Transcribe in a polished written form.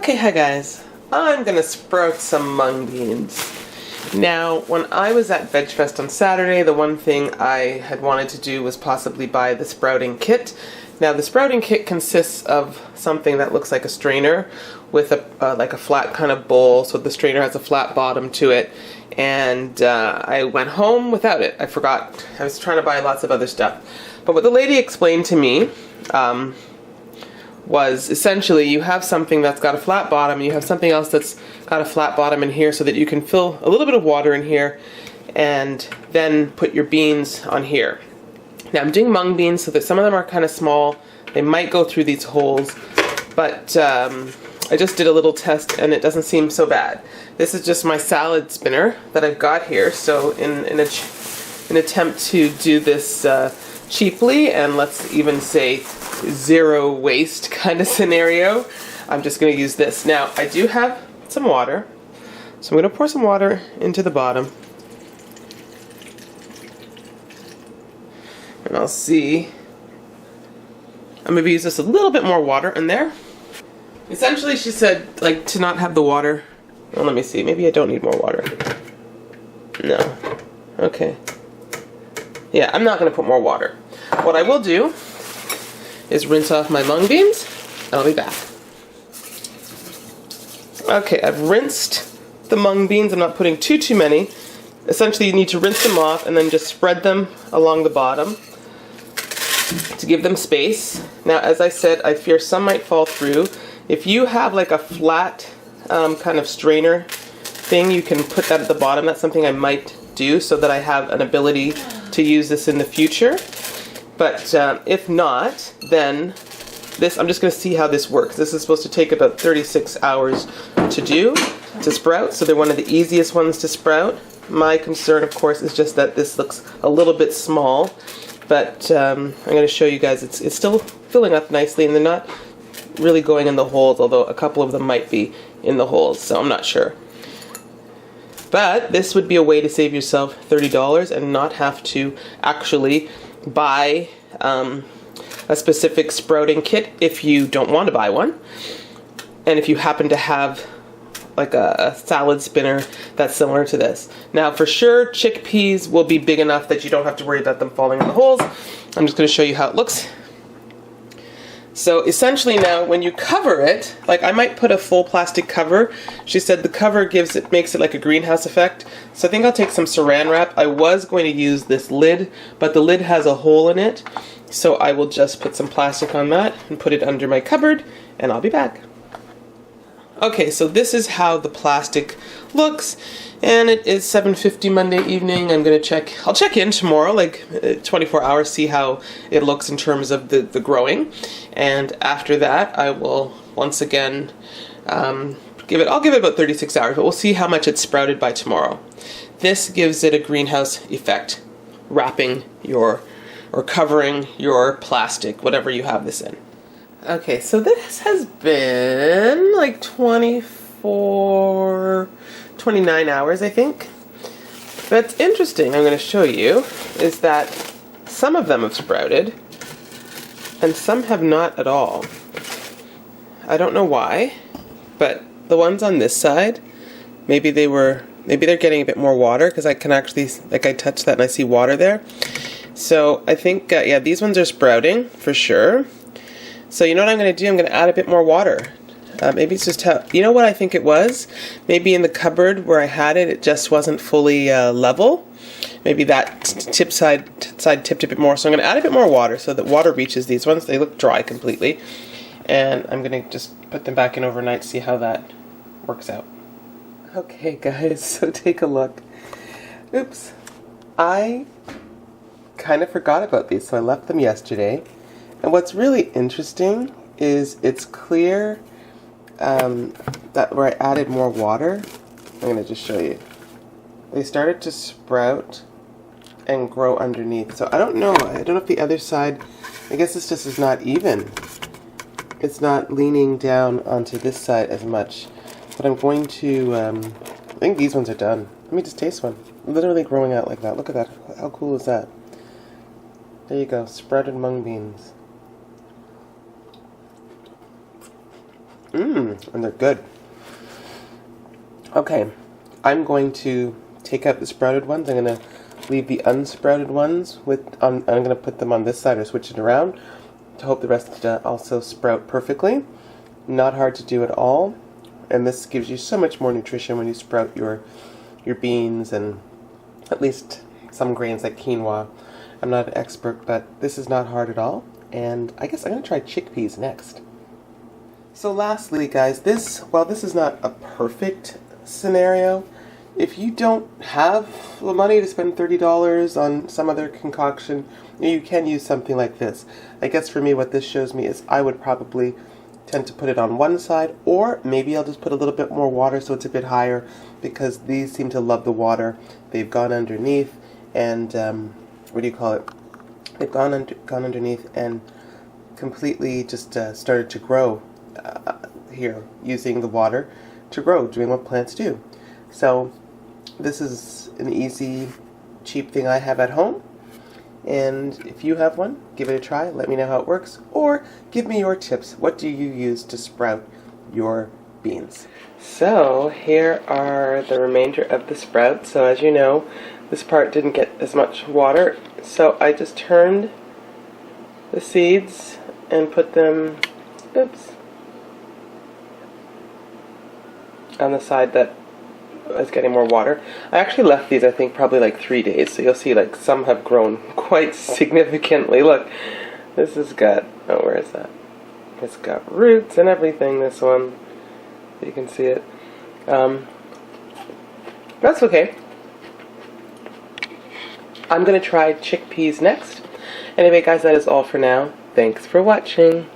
Okay, hi guys. I'm gonna sprout some mung beans. Now, when I was at Veg Fest on Saturday, the one thing I had wanted to do was possibly buy the sprouting kit. Now, the sprouting kit consists of something that looks like a strainer with like a flat kind of bowl, so the strainer has a flat bottom to it. And I went home without it. I forgot. I was trying to buy lots of other stuff. But what the lady explained to me was essentially you have something that's got a flat bottom and you have something else that's got a flat bottom in here so that you can fill a little bit of water in here and then put your beans on here. Now I'm doing mung beans so that some of them are kind of small. They might go through these holes, but I just did a little test and it doesn't seem so bad. This is just my salad spinner that I've got here, so in an attempt to do this cheaply and let's even say zero waste kind of scenario, I'm just going to use this. Now I do have some water, so I'm going to pour some water into the bottom and I'll see. I'm going to use just a little bit more water in there. Essentially she said like to not have the water. Well, let me see, maybe I don't need more water. No. Okay. Yeah, I'm not going to put more water. What I will do is rinse off my mung beans, and I'll be back. Okay, I've rinsed the mung beans. I'm not putting too many. Essentially, you need to rinse them off and then just spread them along the bottom to give them space. Now, as I said, I fear some might fall through. If you have like a flat kind of strainer thing, you can put that at the bottom. That's something I might do so that I have an ability to use this in the future. But if not, then this, I'm just going to see how this works. This is supposed to take about 36 hours to sprout, so they're one of the easiest ones to sprout. My concern, of course, is just that this looks a little bit small, but I'm going to show you guys it's still filling up nicely, and they're not really going in the holes, although a couple of them might be in the holes, so I'm not sure. But this would be a way to save yourself $30 and not have to actually buy a specific sprouting kit if you don't want to buy one. And if you happen to have like a salad spinner that's similar to this. Now for sure chickpeas will be big enough that you don't have to worry about them falling in the holes. I'm just going to show you how it looks. So essentially now when you cover it, like I might put a full plastic cover. She said the cover makes it like a greenhouse effect. So I think I'll take some saran wrap. I was going to use this lid, but the lid has a hole in it. So I will just put some plastic on that and put it under my cupboard and I'll be back. Okay, so this is how the plastic looks, and it is 7:50 Monday evening. I'll check in tomorrow, like 24 hours, see how it looks in terms of the growing, and after that I will once again I'll give it about 36 hours, but we'll see how much it's sprouted by tomorrow. This gives it a greenhouse effect, wrapping or covering your plastic, whatever you have this in. Okay, so this has been like 29 hours, I think. What's interesting, I'm going to show you, is that some of them have sprouted and some have not at all. I don't know why, but the ones on this side, maybe they're getting a bit more water because I can actually, like I touched that and I see water there. So I think, yeah, these ones are sprouting for sure. So you know what I'm going to do? I'm going to add a bit more water. Maybe it's just how, you know what I think it was? Maybe in the cupboard where I had it, it just wasn't fully level. Maybe that side tipped a bit more. So I'm going to add a bit more water so that water reaches these ones. They look dry completely. And I'm going to just put them back in overnight, see how that works out. Okay guys, so take a look. Oops. I kind of forgot about these, so I left them yesterday. And what's really interesting is it's clear that where I added more water, I'm going to just show you. They started to sprout and grow underneath. So I don't know if the other side, I guess this just is not even. It's not leaning down onto this side as much. But I'm going to, I think these ones are done. Let me just taste one. Literally growing out like that. Look at that. How cool is that? There you go. Sprouted mung beans. And they're good. Okay, I'm going to take out the sprouted ones. I'm going to leave the unsprouted ones I'm going to put them on this side or switch it around to hope the rest also sprout perfectly. Not hard to do at all, and this gives you so much more nutrition when you sprout your beans and at least some grains like quinoa. I'm not an expert, but this is not hard at all, and I guess I'm going to try chickpeas next. So lastly, guys, while this is not a perfect scenario, if you don't have the money to spend $30 on some other concoction, you can use something like this. I guess for me what this shows me is I would probably tend to put it on one side, or maybe I'll just put a little bit more water so it's a bit higher, because these seem to love the water. They've gone underneath and, They've gone underneath and completely just started to grow here, using the water to grow, doing what plants do. So this is an easy, cheap thing I have at home, and if you have one, give it a try. Let me know how it works, or give me your tips. What do you use to sprout your beans? So here are the remainder of the sprouts. So as you know, this part didn't get as much water, so I just turned the seeds and put them, on the side that is getting more water. I actually left these, I think, probably like 3 days, so you'll see like some have grown quite significantly. Look, this has got, oh, where is that? It's got roots and everything, this one. You can see it. That's okay. I'm going to try chickpeas next. Anyway, guys, that is all for now. Thanks for watching.